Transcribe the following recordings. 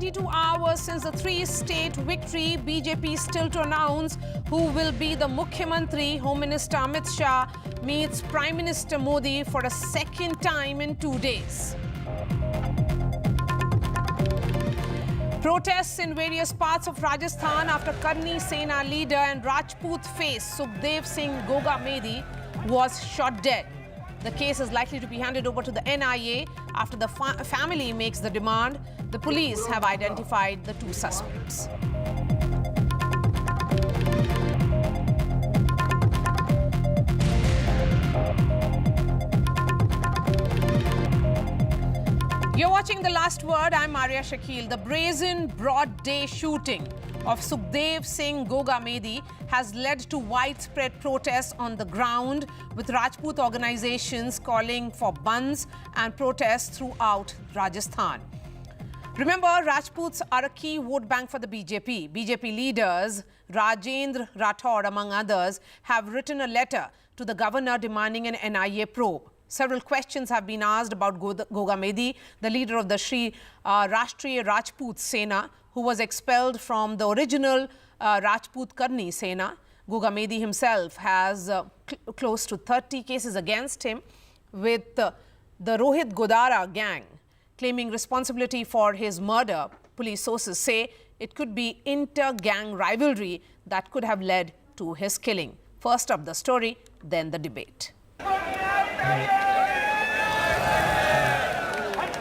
72 hours since the three-state victory, BJP still to announce who will be the Mukhyamantri. Home Minister Amit Shah meets Prime Minister Modi for a second time in 2 days. Protests in various parts of Rajasthan after Karni Sena leader and Rajput face Sukhdev Singh Gogamedi was shot dead. The case is likely to be handed over to the NIA after the family makes the demand. The police have identified the two suspects. You're watching The Last Word. I'm Marya, Shakil. The brazen broad day shooting of Sukhdev Singh Gogamedi has led to widespread protests on the ground, with Rajput organizations calling for bandhs and protests throughout Rajasthan. Remember, Rajputs are a key vote bank for the BJP. BJP leaders, Rajendra Rathore among others, have written a letter to the governor demanding an NIA probe. Several questions have been asked about Gogamedi, the leader of the Shri Rastriya Rajput Sena, who was expelled from the original Rajput Karni Sena. Gogamedi himself has close to 30 cases against him, with the Rohit Godara gang claiming responsibility for his murder. Police sources say it could be inter-gang rivalry that could have led to his killing. First up the story, then the debate.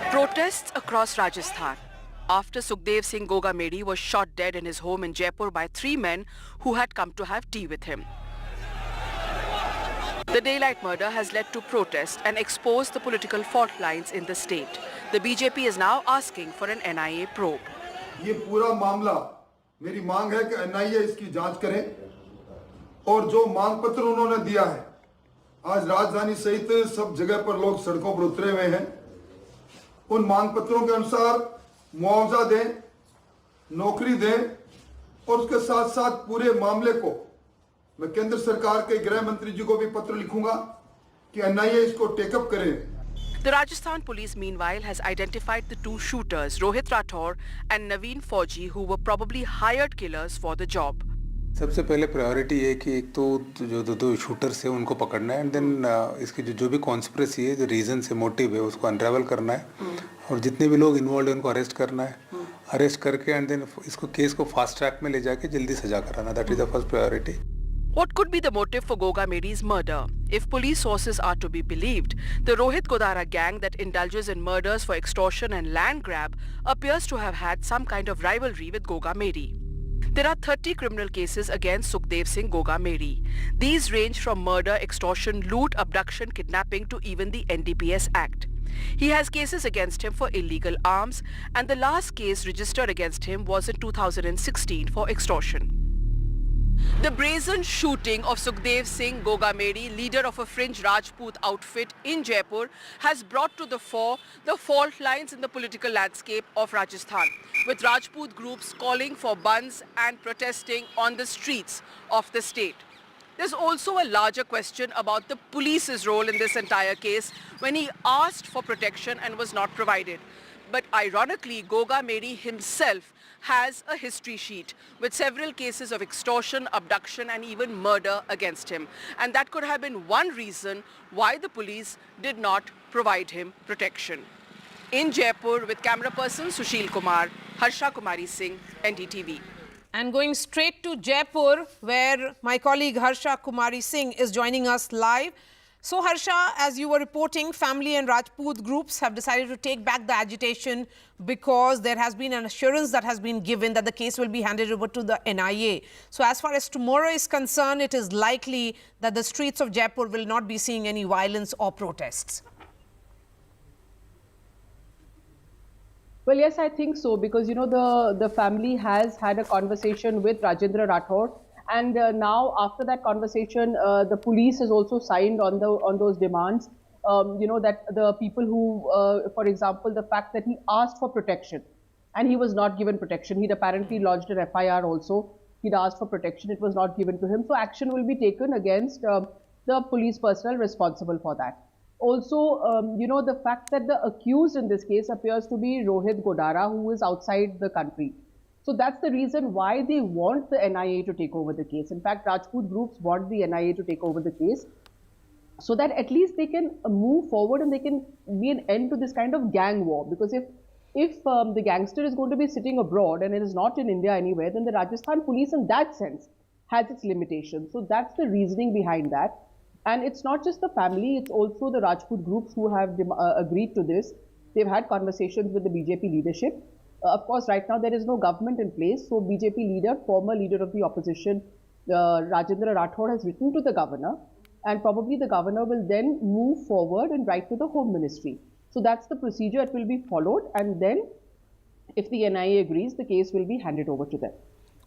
Protests across Rajasthan after Sukhdev Singh Gogamedi was shot dead in his home in Jaipur by 3 men who had come to have tea with him. The daylight murder has led to protests and exposed the political fault lines in the state. The BJP is now asking for an NIA probe. ये पूरा मामला मेरी मांग है कि NIA इसकी जांच करे और जो मांग पत्र उन्होंने दिया है, आज राजधानी सहित सब जगह पर लोग सड़कों पर उतरे हुए हैं। उन मांग पत्रों के अनुसार मुआवजा दें, नौकरी दें और उसके साथ साथ पूरे मामले को मैं केंद्र सरकार के गृह मंत्री जी को भी पत्र लिखूंगा कि NIA इसको टेकअप करे। The Rajasthan police meanwhile has identified the two shooters, Rohit Rathore and Naveen Fauji, who were probably hired killers for the job. सबसे पहले प्रायोरिटी है कि एक तो जो दो शूटर्स है उनको पकड़ना है, एंड देन इसकी जो भी कॉन्स्पिरेसी है, जो रीजन से मोटिव है, उसको अनरावल करना है और जितने भी लोग इन्वॉल्व हैं उनको अरेस्ट करना है, अरेस्ट करके एंड देन इसको केस को फास्ट ट्रैक में ले जाके जल्दी सजा कराना. That is the first priority. What could be the motive for Gogamedi's murder? If police sources are to be believed, the Rohit Godara gang that indulges in murders for extortion and land grab appears to have had some kind of rivalry with Gogamedi. There are 30 criminal cases against Sukhdev Singh Gogamedi. These range from murder, extortion, loot, abduction, kidnapping to even the NDPS Act. He has cases against him for illegal arms, and the last case registered against him was in 2016 for extortion. The brazen shooting of Sukhdev Singh Gogamedi, leader of a fringe Rajput outfit in Jaipur, has brought to the fore the fault lines in the political landscape of Rajasthan, with Rajput groups calling for bandhs and protesting on the streets of the state. There's also a larger question about the police's role in this entire case when he asked for protection and was not provided. But ironically, Gogamedi himself has a history sheet with several cases of extortion, abduction and even murder against him. And that could have been one reason why the police did not provide him protection. In Jaipur, with camera person Sushil Kumar, Harsha Kumari Singh, NDTV. And going straight to Jaipur, where my colleague Harsha Kumari Singh is joining us live. So Harsha, as you were reporting, family and Rajput groups have decided to take back the agitation because there has been an assurance that has been given that the case will be handed over to the NIA. So as far as tomorrow is concerned, it is likely that the streets of Jaipur will not be seeing any violence or protests. Well, yes, I think so, because, you know, the family has had a conversation with Rajendra Rathore. And now, after that conversation, the police has also signed on those demands. You know, that the people who, for example, the fact that he asked for protection and he was not given protection. He'd apparently lodged an FIR also. He'd asked for protection. It was not given to him. So action will be taken against the police personnel responsible for that. Also, the fact that the accused in this case appears to be Rohit Godara, who is outside the country. So that's the reason why they want the NIA to take over the case. In fact, Rajput groups want the NIA to take over the case so that at least they can move forward and they can be an end to this kind of gang war. Because if the gangster is going to be sitting abroad and it is not in India anywhere, then the Rajasthan police in that sense has its limitations. So that's the reasoning behind that. And it's not just the family, it's also the Rajput groups who have agreed to this. They've had conversations with the BJP leadership. Of course, right now there is no government in place. So BJP leader, former leader of the opposition, Rajendra Rathore, has written to the governor. And probably the governor will then move forward and write to the Home Ministry. So that's the procedure that will be followed. And then if the NIA agrees, the case will be handed over to them.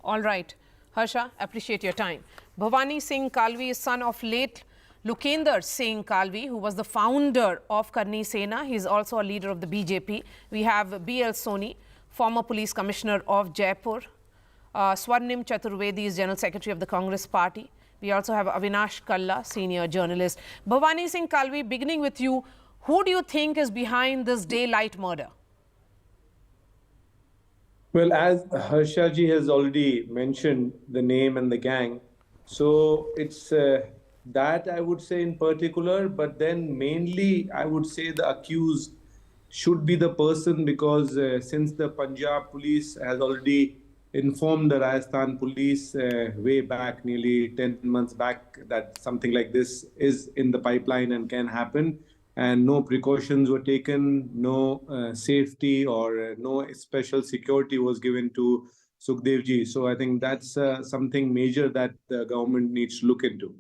All right. Harsha, appreciate your time. Bhavani Singh Kalvi is son of late Lukender Singh Kalvi, who was the founder of Karni Sena. He is also a leader of the BJP. We have B.L. Soni, former police commissioner of Jaipur. Swarnim Chaturvedi is general secretary of the Congress party. We also have Avinash Kalla, senior journalist. Bhavani Singh Kalvi, beginning with you, who do you think is behind this daylight murder? Well, as Harsha ji has already mentioned the name and the gang, so it's that I would say in particular, but then mainly I would say the accused should be the person, because since the Punjab police has already informed the Rajasthan police way back, nearly 10 months back, that something like this is in the pipeline and can happen, and no precautions were taken, no safety or no special security was given to Sukhdev ji. So I think that's something major that the government needs to look into.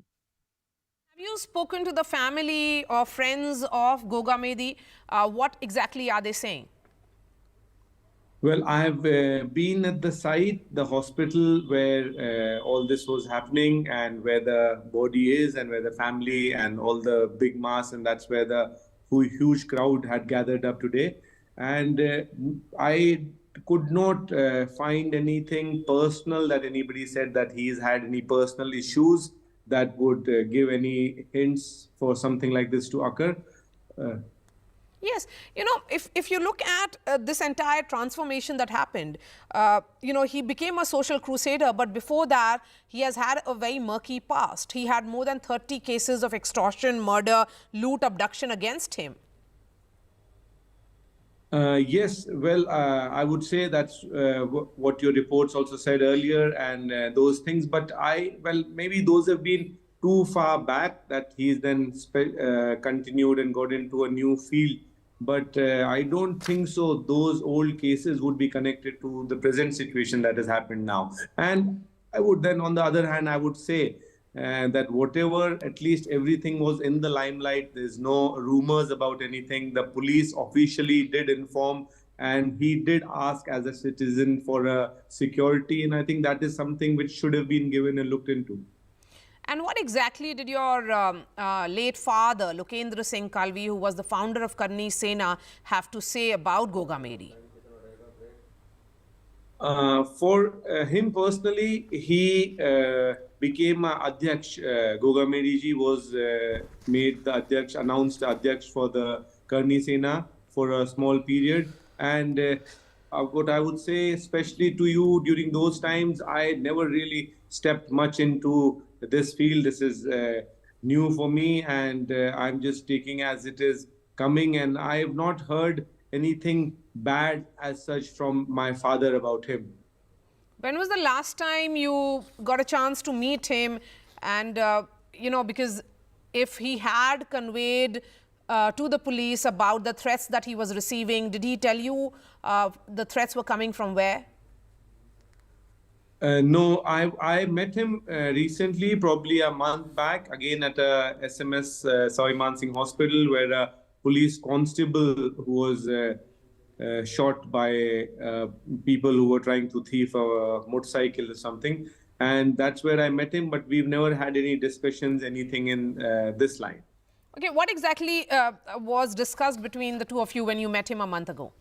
Have you spoken to the family or friends of Gogamedi? What exactly are they saying? Well, I have been at the site, the hospital where all this was happening and where the body is and where the family and all the big mass, and that's where the huge crowd had gathered up today. And I could not find anything personal that anybody said that he's had any personal issues that would give any hints for something like this to occur. Yes, if you look at this entire transformation that happened, he became a social crusader, but before that, he has had a very murky past. He had more than 30 cases of extortion, murder, loot, abduction against him. Yes, well, I would say that's what your reports also said earlier, and those things. But maybe those have been too far back that he's then continued and got into a new field. But I don't think so. Those old cases would be connected to the present situation that has happened now. And I would then, on the other hand, I would say that whatever, at least everything was in the limelight. There's no rumors about anything. The police officially did inform, and he did ask as a citizen for a security. And I think that is something which should have been given and looked into. And what exactly did your late father, Lukender Singh Kalvi, who was the founder of Karni Sena, have to say about Gogamedi? For him personally, he became Adhyaksh. Gogamedi ji was made the Adhyaksh, announced Adhyaksh for the Karni Sena for a small period. And what I would say, especially to you during those times, I never really stepped much into this field. This is new for me, and I'm just taking as it is coming, and I have not heard anything bad as such from my father about him. When was the last time you got a chance to meet him? And, because if he had conveyed to the police about the threats that he was receiving, did he tell you the threats were coming from where? No, I met him recently, probably a month back, again at a SMS Saviman Singh Hospital, where a police constable who was shot by people who were trying to thief a motorcycle or something. And that's where I met him, but we've never had any discussions, anything in this line. Okay, what exactly was discussed between the two of you when you met him a month ago?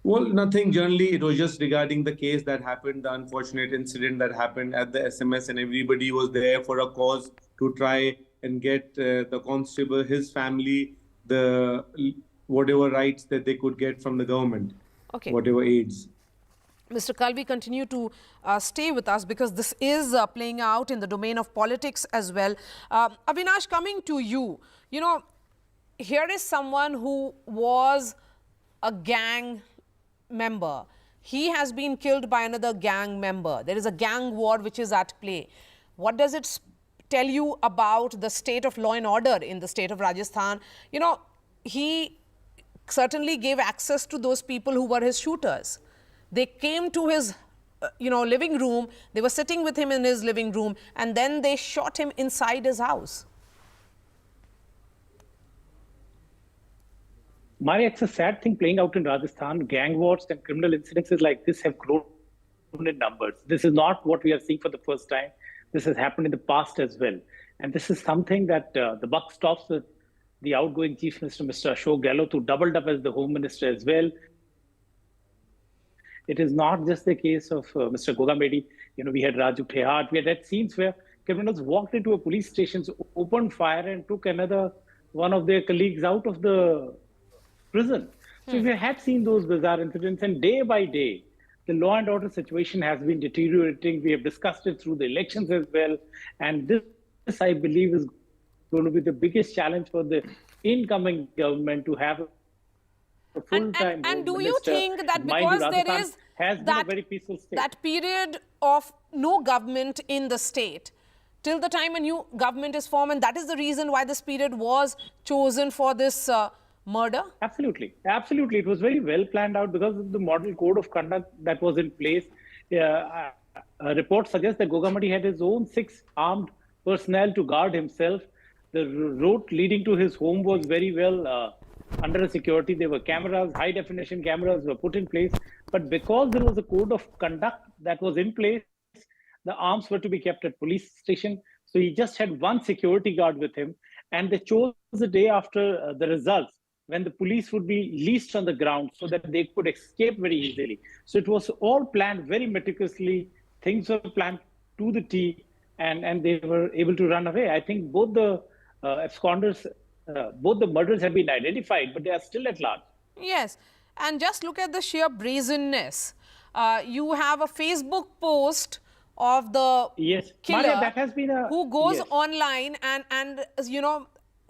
Well, nothing generally. It was just regarding the case that happened, the unfortunate incident that happened at the SMS, and everybody was there for a cause to try and get the constable, his family, the whatever rights that they could get from the government, Okay. whatever aids. Mr. Kalvi, continue to stay with us because this is playing out in the domain of politics as well. Avinash, coming to you, you know, here is someone who was a gang member. He has been killed by another gang member. There is a gang war which is at play. What does it tell you about the state of law and order in the state of Rajasthan? You know, he certainly gave access to those people who were his shooters. They came to his, living room. They were sitting with him in his living room, and then they shot him inside his house. Marya, it's a sad thing playing out in Rajasthan. Gang wars and criminal incidences like this have grown in numbers. This is not what we are seeing for the first time. This has happened in the past as well. And this is something that the buck stops with the outgoing Chief Minister, Mr. Ashok Gehlot, who doubled up as the Home Minister as well. It is not just the case of Mr. Gogamedi. We had Raju Tehat. We had scenes where criminals walked into a police station, opened fire, and took another one of their colleagues out of the prison. So we had seen those bizarre incidents, and day by day, the law and order situation has been deteriorating. We have discussed it through the elections as well. And this, I believe, is going to be the biggest challenge for the incoming government to have a full-time and do you think that because there is a very peaceful state, that period of no government in the state till the time a new government is formed, and that is the reason why this period was chosen for this murder? Absolutely. It was very well planned out because of the model code of conduct that was in place. Reports suggest that Gogamedi had his own 6 armed personnel to guard himself. The route leading to his home was very well under security. There were cameras, high definition cameras were put in place. But because there was a code of conduct that was in place, the arms were to be kept at police station. So he just had one security guard with him. And they chose the day after the results, when the police would be least on the ground so that they could escape very easily. So it was all planned very meticulously. Things were planned to the T, and they were able to run away. I think both the absconders, both the murders have been identified, but they are still at large. Yes, and just look at the sheer brazenness. You have a Facebook post of the killer, Marya, that has been who goes online and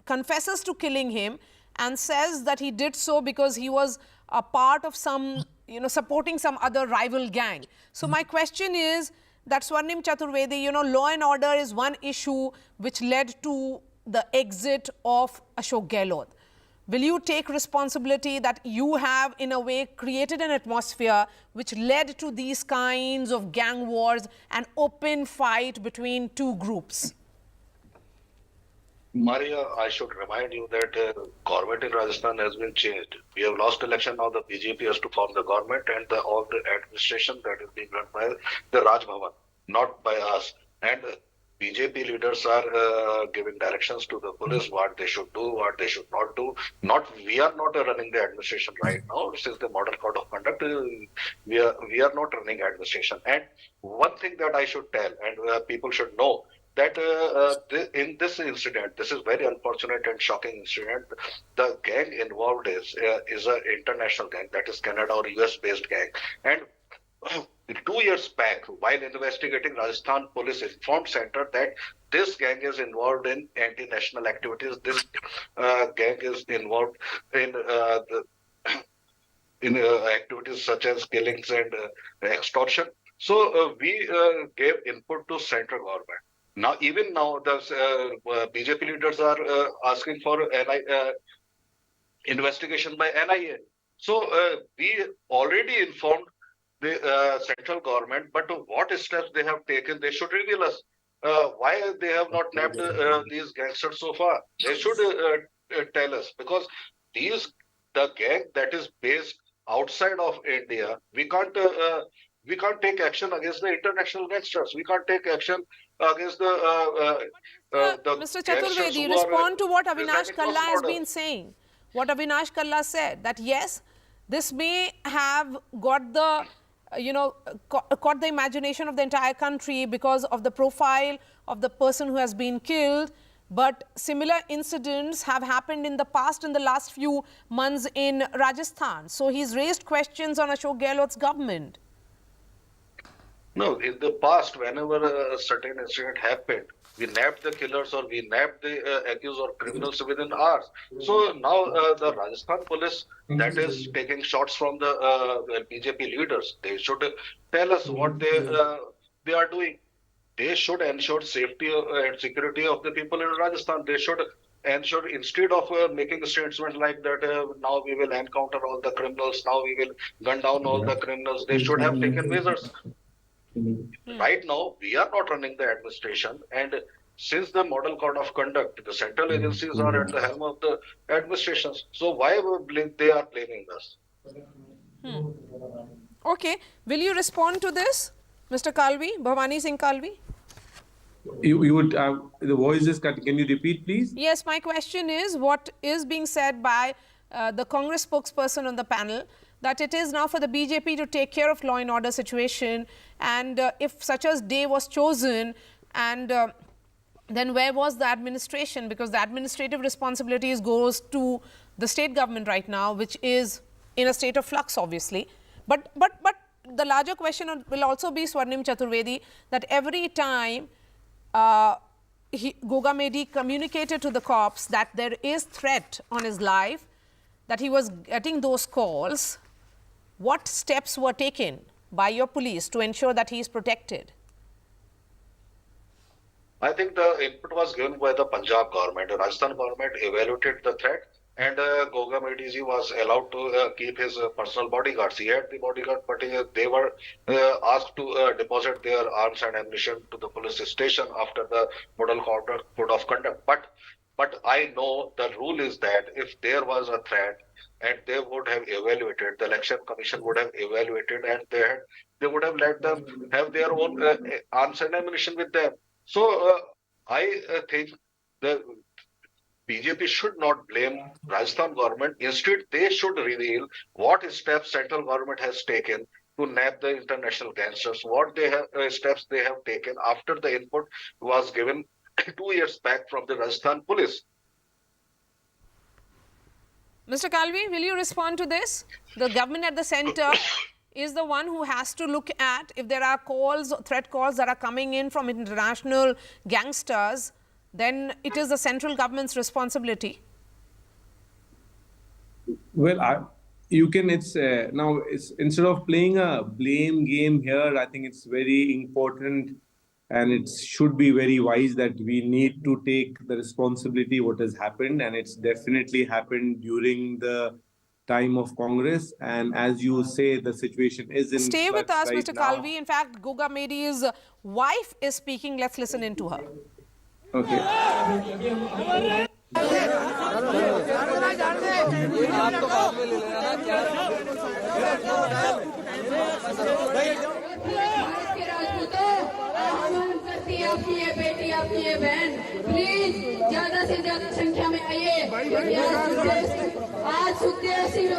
confesses to killing him, and says that he did so because he was a part of some, supporting some other rival gang. So my question is that Swarnim Chaturvedi, law and order is one issue which led to the exit of Ashok Gehlot. Will you take responsibility that you have, in a way, created an atmosphere which led to these kinds of gang wars and open fight between two groups? Marya, I should remind you that government in Rajasthan has been changed. We have lost election, now the BJP has to form the government, and all the administration that is being run by the Raj Bhavan, not by us. And BJP leaders are giving directions to the police what they should do, what they should not do. We are not running the administration right now. This is the model code of conduct. We are not running administration. And one thing that I should tell, and people should know, that in this incident, this is very unfortunate and shocking incident. The gang involved is an international gang, that is Canada or US based gang. And 2 years back, while investigating, Rajasthan police informed center that this gang is involved in anti-national activities. This gang is involved in activities such as killings and extortion. So we gave input to central government. Now, even now, the BJP leaders are asking for investigation by NIA. So we already informed the central government, but what steps they have taken, they should reveal us. Why they have not nabbed these gangsters so far? They should tell us, because the gang that is based outside of India, we can't take action against the international gangsters. We can't take action against the Mr. Chaturvedi, respond to what Avinash Kalla has been saying. What Avinash Kalla said, that yes, this may have got the caught the imagination of the entire country because of the profile of the person who has been killed, But similar incidents have happened in the past, in the last few months in Rajasthan. So he's raised questions on Ashok Gehlot's government. No, in the past, whenever a certain incident happened, we nabbed the killers or we nabbed the accused or criminals within hours. So now the Rajasthan police that is taking shots from the BJP leaders, they should tell us what they are doing. They should ensure safety and security of the people in Rajasthan. They should ensure, instead of making a statement like that, now we will encounter all the criminals, now we will gun down all the criminals, they should have taken measures. Right now, we are not running the administration, and since the model code of conduct, the central agencies are at the helm of the administrations. So why they are blaming us? Okay, will you respond to this, Mr. Kalvi, Bhavani Singh Kalvi? You would the voice is cut. Can you repeat, please? Yes, my question is, what is being said by the Congress spokesperson on the panel, that it is now for the BJP to take care of law and order situation, and if such a day was chosen, and then where was the administration? Because the administrative responsibilities goes to the state government right now, which is in a state of flux, obviously. But the larger question will also be, Swarnim Chaturvedi, that every time Gogamedi communicated to the cops that there is threat on his life, that he was getting those calls, what steps were taken by your police to ensure that he is protected? I think the input was given by the Punjab government. The Rajasthan government evaluated the threat, and Gogamedi ji was allowed to keep his personal bodyguards. He had the bodyguard, but they were asked to deposit their arms and ammunition to the police station after the model code of conduct. But I know the rule is that if there was a threat, and they would have evaluated, the election commission would have evaluated, and they would have let them have their own arms and ammunition with them. So I think the BJP should not blame Rajasthan government. Instead, they should reveal what steps central government has taken to nab the international gangsters, what steps they have taken after the input was given 2 years back from the Rajasthan police. Mr. Kalvi, will you respond to this? The government at the center is the one who has to look at if there are calls, threat calls that are coming in from international gangsters, then it is the central government's responsibility. Well, you can, now it's instead of playing a blame game here, I think it's very important and it should be very wise that we need to take the responsibility what has happened, and it's definitely happened during the time of Congress. And as you say, the situation is in Stay with us, right Mr. now. Kalvi. In fact, Gogamedi's wife is speaking. Let's listen in to her. Okay. आपकी ये बेटी, आपकी ये बहन, please ज्यादा से ज्यादा संख्या में आइए। आज सुखदेव सिंह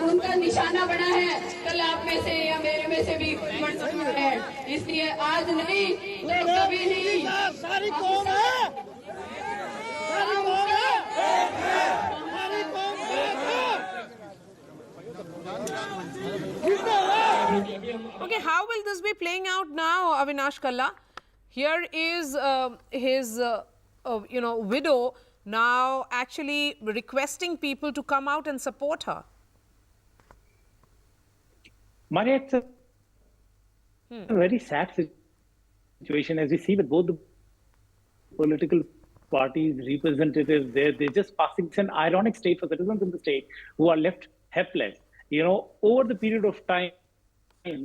उनका निशाना बना है, कल आप में से या मेरे में से भी बन सकता है, इसलिए आज नहीं तो कभी नहीं। सारी कौम है, सारी कौम है, हमारी कौम है। Okay, how will this be playing out now, Avinash Kalla? Here is his, widow now actually requesting people to come out and support her. Marya, it's a very sad situation, as we see with both the political parties, representatives there. They're just passing. It's an ironic state for citizens in the state who are left helpless. Over the period of time,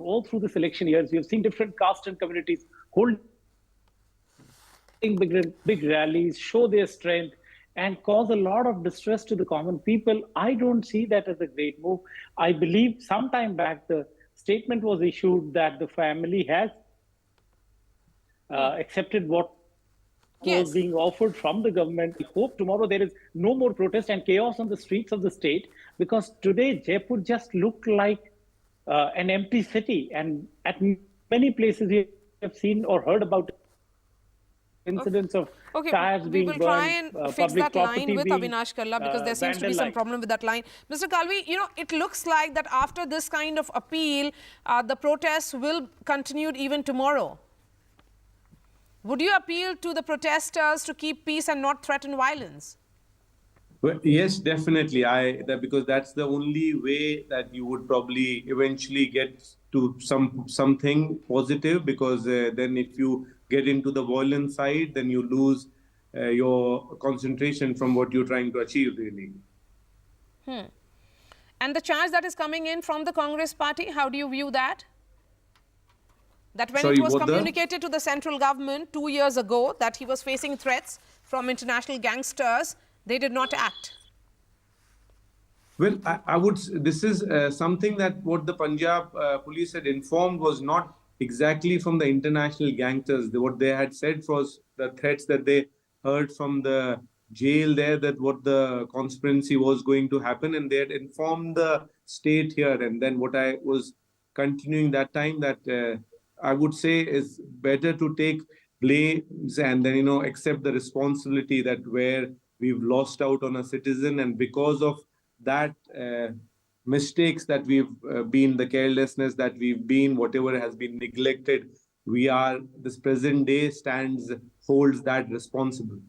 all through the election years, we have seen different caste and communities holding big rallies, show their strength, and cause a lot of distress to the common people. I don't see that as a great move. I believe sometime back the statement was issued that the family has accepted what was being offered from the government. I hope tomorrow there is no more protest and chaos on the streets of the state, because today Jaipur just looked like an empty city, and at many places we have seen or heard about incidents of Okay, tires we being will burned, try and fix public that line property with being, Avinash Kalla because there seems to be some vandalized. problem with that line. Mr. Kalvi, you know, it looks like that after this kind of appeal, the protests will continue even tomorrow. Would you appeal to the protesters to keep peace and not threaten violence? Well, yes, definitely. Because that's the only way that you would probably eventually get to something positive. Because then, if you get into the violent side, then you lose your concentration from what you're trying to achieve, really. And the charge that is coming in from the Congress party, how do you view that? That when Sorry, it was what communicated to the central government 2 years ago that he was facing threats from international gangsters, they did not act. Well, I would. This is something that what the Punjab police had informed was not exactly from the international gangsters. What they had said was the threats that they heard from the jail there, that what the conspiracy was going to happen, and they had informed the state here. And then what I was continuing that time, that I would say is better to take blames and then accept the responsibility that where we've lost out on a citizen, and because of that mistakes that we've been, the carelessness that we've been, whatever has been neglected, this present day holds that responsible.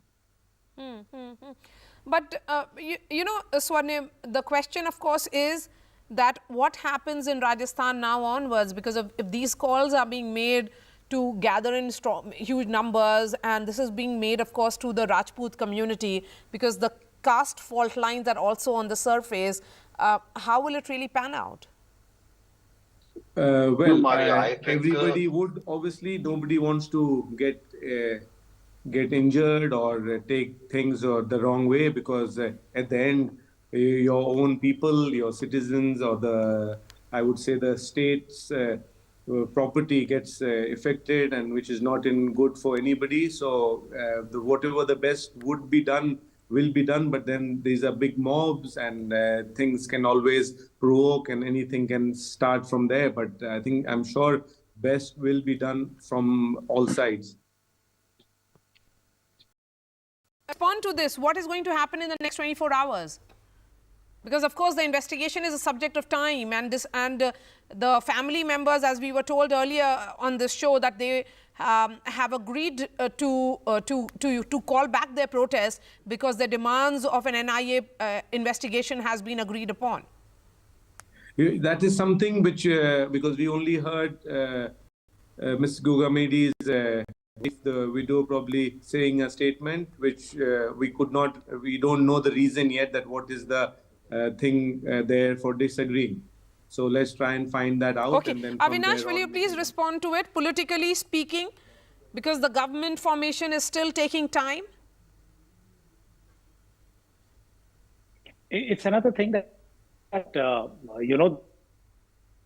But, you know, Swarnim, the question, of course, is that what happens in Rajasthan now onwards, because if these calls are being made to gather in huge numbers, and this is being made, of course, to the Rajput community, because the caste fault lines are also on the surface, how will it really pan out? Well, Marya, I think, everybody would, obviously, nobody wants to get injured or take things the wrong way, because at the end, your own people, your citizens, or I would say the state's property gets affected, and which is not in good for anybody. So whatever the best would be done will be done, but then these are big mobs, and things can always provoke, and anything can start from there. But I'm sure best will be done from all sides. Respond to this. What is going to happen in the next 24 hours? Because, of course, the investigation is a subject of time, and the family members, as we were told earlier on this show, that they have agreed to call back their protest because the demands of an NIA investigation has been agreed upon. That is something which, because we only heard Ms. Gogamedi's the widow probably saying a statement which we don't know the reason yet, that what is the thing there for disagreeing. So let's try and find that out. Okay, and then Avinash, will you please respond to it, politically speaking, because the government formation is still taking time? It's another thing that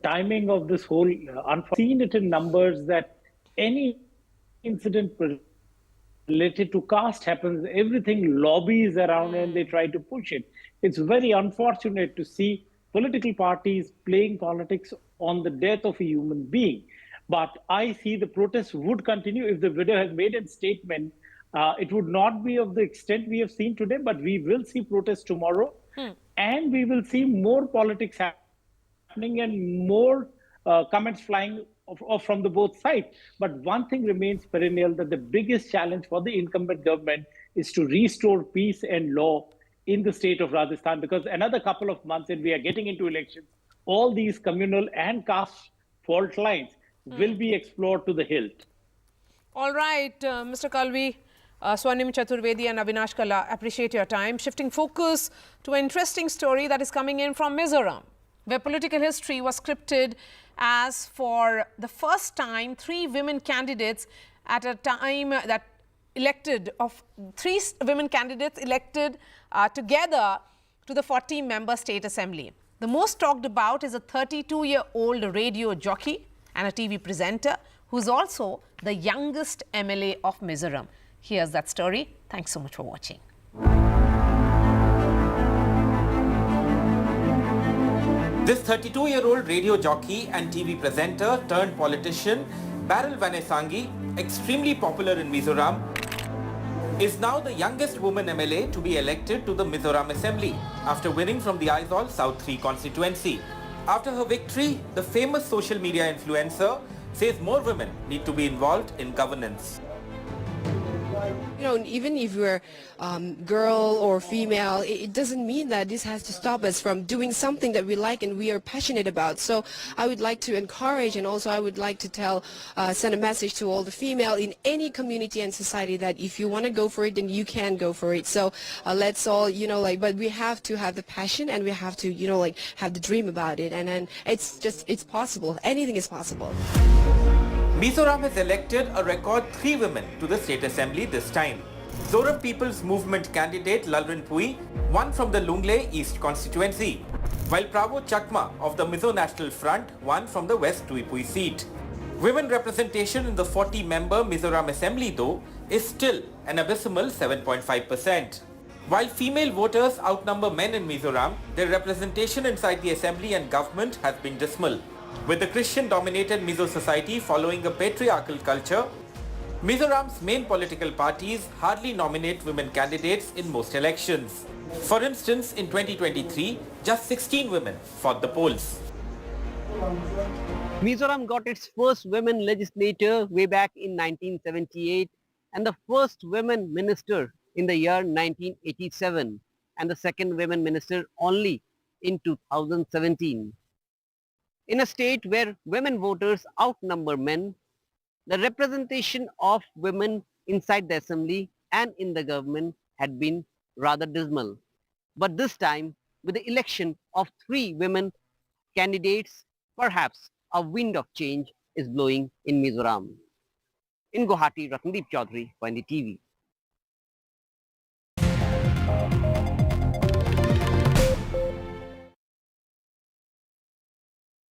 timing of this whole, seen it in numbers, that any incident related to caste happens, everything lobbies around and they try to push it. It's very unfortunate to see political parties playing politics on the death of a human being. But I see the protests would continue. If the widow has made a statement, it would not be of the extent we have seen today, but we will see protests tomorrow. And we will see more politics happening and more comments flying from the both sides. But one thing remains perennial, that the biggest challenge for the incumbent government is to restore peace and law in the state of Rajasthan, because another couple of months and we are getting into elections, all these communal and caste fault lines will be explored to the hilt. All right, Mr. Kalvi, Swarnim Chaturvedi and Avinash Kalla, appreciate your time. Shifting focus to an interesting story that is coming in from Mizoram, where political history was scripted as for the first time 3 women candidates at a time that elected, of 3 women candidates elected together to the 40-member state assembly. The most talked about is a 32-year-old radio jockey and a TV presenter who's also the youngest MLA of Mizoram. Here's that story. Thanks so much for watching. This 32-year-old radio jockey and TV presenter turned politician, Barrel Vanesangi, extremely popular in Mizoram, is now the youngest woman MLA to be elected to the Mizoram Assembly after winning from the Aizawl South 3 constituency. After her victory, the famous social media influencer says more women need to be involved in governance. You know, even if you're girl or female, it doesn't mean that this has to stop us from doing something that we like and we are passionate about. So I would like to encourage, and also I would like to send a message to all the female in any community and society that if you want to go for it, then you can go for it. So let's all, but we have to have the passion and we have to, have the dream about it. And then it's possible. Anything is possible. Mizoram has elected a record 3 women to the State Assembly this time. Zoram People's Movement candidate Lalrin Pui won from the Lungle East constituency, while Pravo Chakma of the Mizo National Front won from the West Tuipui seat. Women representation in the 40-member Mizoram Assembly, though, is still an abysmal 7.5%. While female voters outnumber men in Mizoram, their representation inside the assembly and government has been dismal. With the Christian-dominated Mizo society following a patriarchal culture, Mizoram's main political parties hardly nominate women candidates in most elections. For instance, in 2023, just 16 women fought the polls. Mizoram got its first women legislator way back in 1978 and the first women minister in the year 1987 and the second women minister only in 2017. In a state where women voters outnumber men, the representation of women inside the assembly and in the government had been rather dismal. But this time, with the election of 3 women candidates, perhaps a wind of change is blowing in Mizoram. In Guwahati, Ratandeep Chaudhary for NDTV.